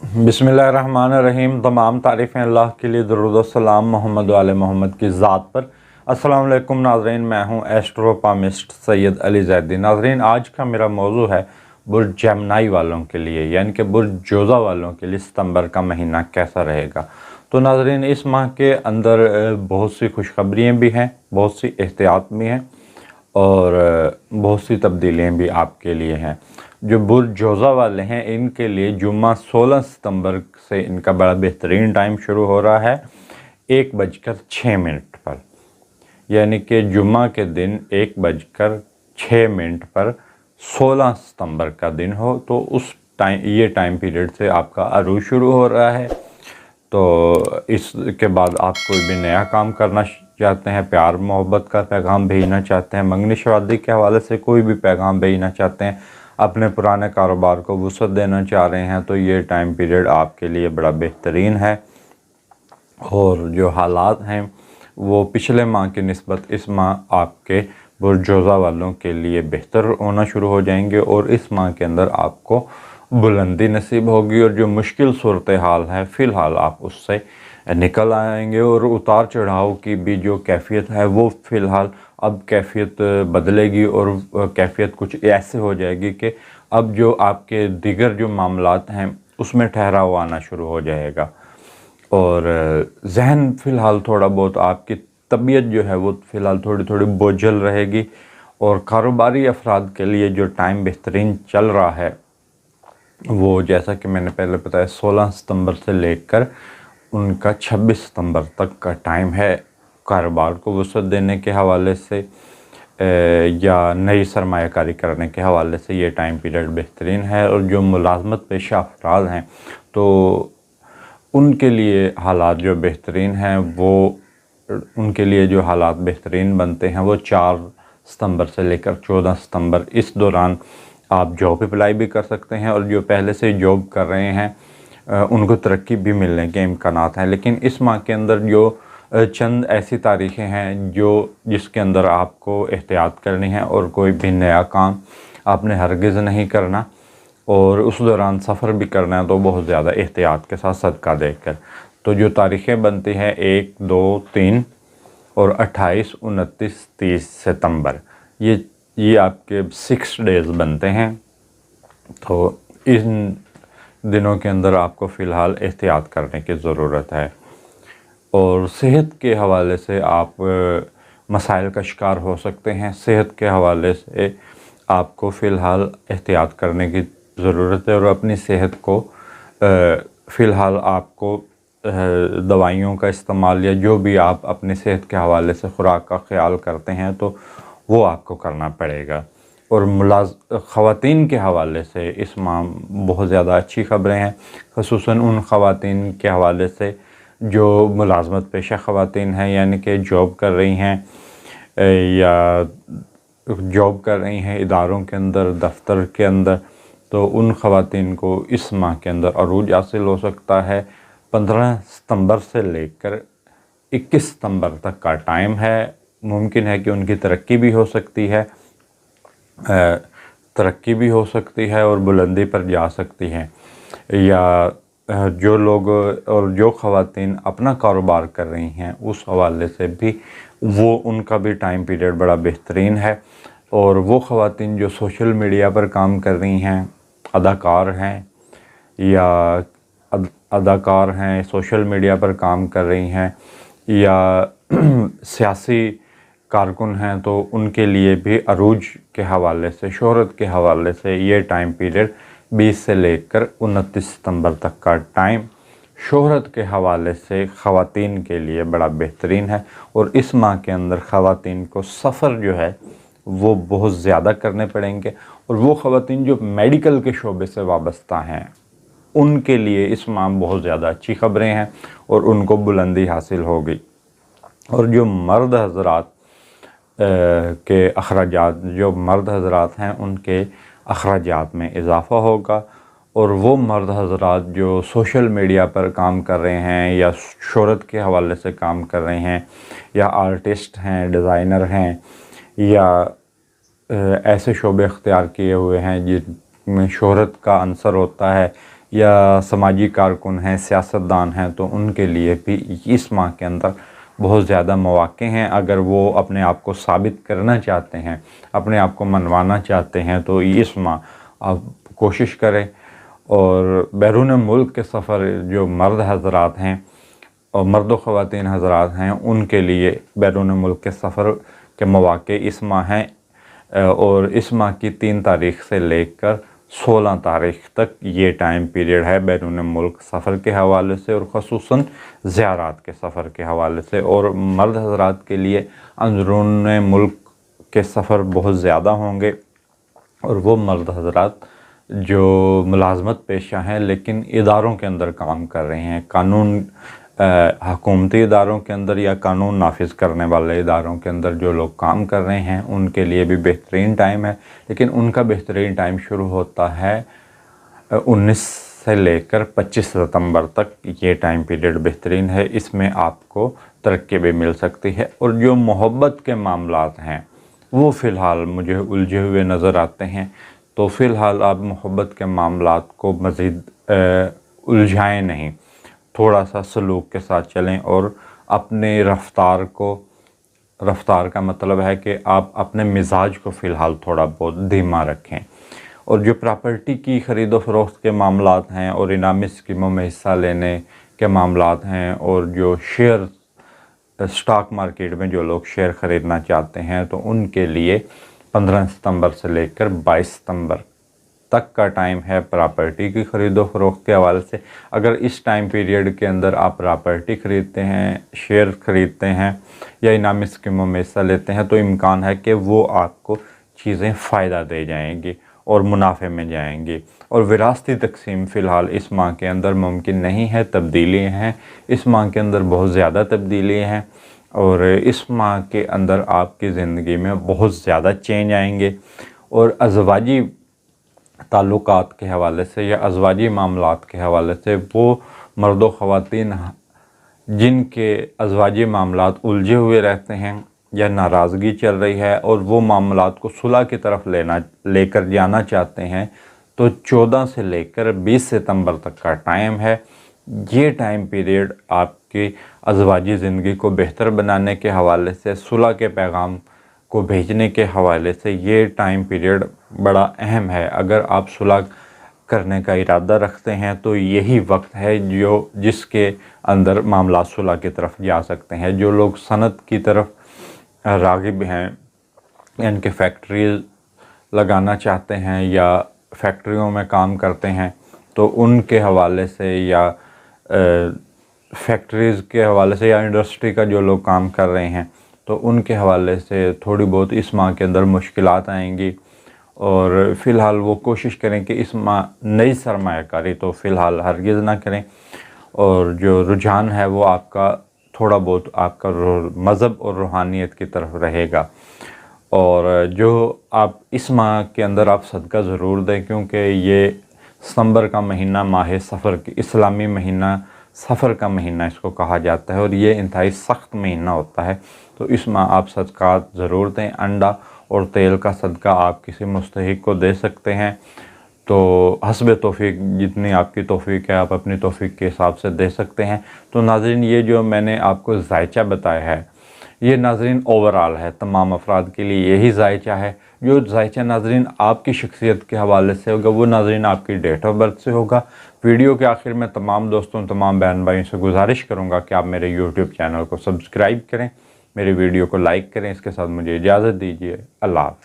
बिस्मिल्लाहिर्रहमानिर्रहीम। तमाम तारीफ़ें अल्लाह के लिए, दरूद व सलाम मोहम्मद वाले मोहम्मद की ज़ात पर। अस्सलाम वालेकुम नाज़रीन, मैं हूँ एस्ट्रोपामिस्ट सैयद अली ज़ैदी। नाज़रीन, आज का मेरा मौजू है बुर्ज जेमिनी वालों के लिए, यानी कि बुर्ज जोज़ा वालों के लिए सितंबर का महीना कैसा रहेगा। तो नाज़रीन, इस माह के अंदर बहुत सी खुशखबरियाँ भी हैं, बहुत सी एहतियात भी हैं और बहुत सी तब्दीलियाँ भी आपके लिए हैं। जो बुर्ज जोज़ा वाले हैं, इनके लिए जुम्मा 16 सितंबर से इनका बड़ा बेहतरीन टाइम शुरू हो रहा है 1:06 पर, यानी कि जुम्मा के दिन 1:06 पर 16 सितंबर का दिन हो तो उस ये टाइम पीरियड से आपका अरूज शुरू हो रहा है। तो इसके बाद आप कोई भी नया काम करना चाहते हैं, प्यार मोहब्बत का पैगाम भेजना चाहते हैं, मंगनी शादी के हवाले से कोई भी पैगाम भेजना चाहते हैं, अपने पुराने कारोबार को वुसअत देना चाह रहे हैं, तो ये टाइम पीरियड आपके लिए बड़ा बेहतरीन है। और जो हालात हैं वो पिछले माह की निस्बत इस माह आपके बुर्ज जोज़ा वालों के लिए बेहतर होना शुरू हो जाएंगे और इस माह के अंदर आपको बुलंदी नसीब होगी और जो मुश्किल सूरत हाल है फ़िलहाल आप उससे निकल आएंगे। और उतार चढ़ाव की भी जो कैफियत है वो फ़िलहाल अब कैफियत बदलेगी और कैफियत कुछ ऐसे हो जाएगी कि अब जो आपके दीगर जो मामलात हैं उसमें ठहराव आना शुरू हो जाएगा और जहन फ़िलहाल थोड़ा बहुत, आपकी तबीयत जो है वो फ़िलहाल थोड़ी थोड़ी बोझल रहेगी। और कारोबारी अफराद के लिए जो टाइम बेहतरीन चल रहा है वो, जैसा कि मैंने पहले बताया, 16 सितंबर से लेकर उनका 26 सितंबर तक का टाइम है। कारोबार को वुसअत देने के हवाले से या नई सरमायाकारी करने के हवाले से ये टाइम पीरियड बेहतरीन है। और जो मुलाजमत पेशा अफराद हैं तो उनके लिए हालात जो बेहतरीन हैं वो, उनके लिए जो हालात बेहतरीन बनते हैं वो 4 सितंबर से लेकर 14 सितंबर, इस दौरान आप जॉब अप्लाई भी कर सकते हैं और जो पहले से जॉब कर रहे हैं उनको तरक्की भी मिलने के इम्कानात हैं। लेकिन इस माह के अंदर जो चंद ऐसी तारीखें हैं जिसके अंदर आपको एहतियात करनी है और कोई भी नया काम आपने हरगिज़ नहीं करना और उस दौरान सफ़र भी करना है तो बहुत ज़्यादा एहतियात के साथ सदका देकर। तो जो तारीखें बनती हैं 1, 2, 3 और 28, 29, 30 सितंबर, ये आपके 6 डेज़ बनते हैं। तो इन दिनों के अंदर आपको फ़िलहाल एहतियात करने की ज़रूरत है और सेहत के हवाले से आप मसाइल का शिकार हो सकते हैं। सेहत के हवाले से आपको फ़िलहाल एहतियात करने की ज़रूरत है और अपनी सेहत को फ़िलहाल आपको दवाइयों का इस्तेमाल या जो भी आप अपनी सेहत के हवाले से खुराक का ख्याल करते हैं तो वो आपको करना पड़ेगा। और ख़वातीन के हवाले से इस माह बहुत ज़्यादा अच्छी ख़बरें हैं, ख़ुसूसन उन ख़वातीन के हवाले से जो मुलाजमत पेशा ख़वातीन हैं, यानी कि जॉब कर रही हैं या जॉब कर रही हैं इदारों के अंदर, दफ्तर के अंदर, तो उन ख़वातीन को इस माह के अंदर अरूज हासिल हो सकता है। 15 सितंबर से लेकर 21 सितंबर तक का टाइम है। मुमकिन है कि उनकी तरक्की भी हो सकती है और बुलंदी पर जा सकती हैं। या जो लोग और जो ख़वातीन अपना कारोबार कर रही हैं उस हवाले से भी उनका भी टाइम पीरियड बड़ा बेहतरीन है। और वो ख़वातीन जो सोशल मीडिया पर काम कर रही हैं, अदाकार हैं, सोशल मीडिया पर काम कर रही हैं या सियासी कारकुन हैं, तो उनके लिए भी अरूज के हवाले से, शोहरत के हवाले से ये टाइम पीरियड 20 से लेकर 29 सितंबर तक का टाइम शोहरत के हवाले से ख़वातीन के लिए बड़ा बेहतरीन है। और इस माह के अंदर ख़वातीन को सफ़र जो है वो बहुत ज़्यादा करने पड़ेंगे और वो ख़वातीन जो मेडिकल के शोबे से वाबस्ता हैं उनके लिए इस माह बहुत ज़्यादा अच्छी ख़बरें हैं और उनको बुलंदी हासिल होगी। और जो मर्द हज़रात के अखराजात, जो मर्द हज़रात हैं उनके अखराजात में इजाफ़ा होगा। और वो मर्द हज़रात जो सोशल मीडिया पर काम कर रहे हैं या शोहरत के हवाले से काम कर रहे हैं या आर्टिस्ट हैं, डिज़ाइनर हैं या ऐसे शोबे अख्तियार किए हुए हैं जिनमें शोहरत का अंसर होता है یا سماجی کارکن ہیں، سیاستدان ہیں، تو ان کے لیے بھی اس ماہ کے اندر بہت زیادہ مواقع ہیں۔ اگر وہ اپنے آپ کو ثابت کرنا چاہتے ہیں، اپنے آپ کو منوانا چاہتے ہیں، تو اس ماہ آپ کوشش کریں۔ اور بیرون ملک کے سفر جو مرد حضرات ہیں اور مرد و خواتین حضرات ہیں، ان کے لیے بیرون ملک کے سفر کے مواقع اس ماہ ہیں، اور اس ماہ کی 3 تاریخ سے لے کر 16 تاریخ تک یہ ٹائم پیریڈ ہے بیرون ملک سفر کے حوالے سے، اور خصوصاً زیارات کے سفر کے حوالے سے۔ اور مرد حضرات کے لیے اندرون ملک کے سفر بہت زیادہ ہوں گے، اور وہ مرد حضرات جو ملازمت پیشہ ہیں لیکن اداروں کے اندر کام کر رہے ہیں، قانون حکومتی اداروں کے اندر یا قانون نافذ کرنے والے اداروں کے اندر جو لوگ کام کر رہے ہیں، ان کے لیے بھی بہترین ٹائم ہے، لیکن ان کا بہترین ٹائم شروع ہوتا ہے 19 سے لے کر 25 ستمبر تک۔ یہ ٹائم پیریڈ بہترین ہے، اس میں آپ کو ترقی بھی مل سکتی ہے۔ اور جو محبت کے معاملات ہیں وہ فی الحال مجھے الجھے ہوئے نظر آتے ہیں، تو فی الحال آپ محبت کے معاملات کو مزید الجھائیں نہیں، تھوڑا سا سلوک کے ساتھ چلیں، اور اپنے رفتار کا مطلب ہے کہ آپ اپنے مزاج کو فی الحال تھوڑا بہت دھیما رکھیں۔ اور جو پراپرٹی کی خرید و فروخت کے معاملات ہیں، اور انعامی اسکیموں میں حصہ لینے کے معاملات ہیں، اور جو اسٹاک مارکیٹ میں جو لوگ شیئر خریدنا چاہتے ہیں، تو ان کے لیے 15 ستمبر سے لے کر 22 ستمبر تک کا ٹائم ہے پراپرٹی کی خرید و فروخت کے حوالے سے۔ اگر اس ٹائم پیریڈ کے اندر آپ پراپرٹی خریدتے ہیں، شیئر خریدتے ہیں یا انعامی اسکیموں میں حصہ لیتے ہیں، تو امکان ہے کہ وہ آپ کو چیزیں فائدہ دے جائیں گی اور منافع میں جائیں گی۔ اور وراثتی تقسیم فی الحال اس ماہ کے اندر ممکن نہیں ہے، تبدیلی ہیں اس ماہ کے اندر، بہت زیادہ تبدیلی ہیں، اور اس ماہ کے اندر آپ کی زندگی میں بہت زیادہ چینج آئیں گے۔ اور ازواجی تعلقات کے حوالے سے یا ازواجی معاملات کے حوالے سے وہ مرد و خواتین جن کے ازواجی معاملات الجھے ہوئے رہتے ہیں یا ناراضگی چل رہی ہے، اور وہ معاملات کو صلح کی طرف لے کر جانا چاہتے ہیں، تو 14 سے لے کر 20 ستمبر تک کا ٹائم ہے۔ یہ ٹائم پیریڈ آپ کی ازواجی زندگی کو بہتر بنانے کے حوالے سے، صلح کے پیغام کو بھیجنے کے حوالے سے یہ ٹائم پیریڈ بڑا اہم ہے۔ اگر آپ صلح کرنے کا ارادہ رکھتے ہیں تو یہی وقت ہے جس کے اندر معاملات صلح کی طرف جا سکتے ہیں۔ جو لوگ صنعت کی طرف راغب ہیں، ان کے فیکٹریز لگانا چاہتے ہیں یا فیکٹریوں میں کام کرتے ہیں، تو ان کے حوالے سے یا فیکٹریز کے حوالے سے یا انڈسٹری کا جو لوگ کام کر رہے ہیں، تو ان کے حوالے سے تھوڑی بہت اس ماہ کے اندر مشکلات آئیں گی۔ اور فی الحال وہ کوشش کریں کہ اس ماہ نئی سرمایہ کاری تو فی الحال ہرگز نہ کریں، اور جو رجحان ہے وہ آپ کا تھوڑا بہت آپ کا مذہب اور روحانیت کی طرف رہے گا۔ اور جو آپ اس ماہ کے اندر آپ صدقہ ضرور دیں، کیونکہ یہ ستمبر کا مہینہ ماہ سفر کی اسلامی مہینہ سفر کا مہینہ اس کو کہا جاتا ہے، اور یہ انتہائی سخت مہینہ ہوتا ہے، تو اس ماہ آپ صدقات ضرور دیں۔ انڈا اور تیل کا صدقہ آپ کسی مستحق کو دے سکتے ہیں، تو حسب توفیق جتنی آپ کی توفیق ہے آپ اپنی توفیق کے حساب سے دے سکتے ہیں۔ تو ناظرین، یہ جو میں نے آپ کو ذائچہ بتایا ہے، یہ ناظرین اوورال ہے، تمام افراد کے لیے یہی ذائچہ ہے۔ جو ذائچہ ناظرین آپ کی شخصیت کے حوالے سے ہوگا، وہ ناظرین آپ کی ڈیٹ آف برتھ سے ہوگا۔ ویڈیو کے آخر میں تمام دوستوں، تمام بہن بھائیوں سے گزارش کروں گا کہ آپ میرے یوٹیوب چینل کو سبسکرائب کریں، میری ویڈیو کو لائک کریں۔ اس کے ساتھ مجھے اجازت دیجیے، اللہ حافظ۔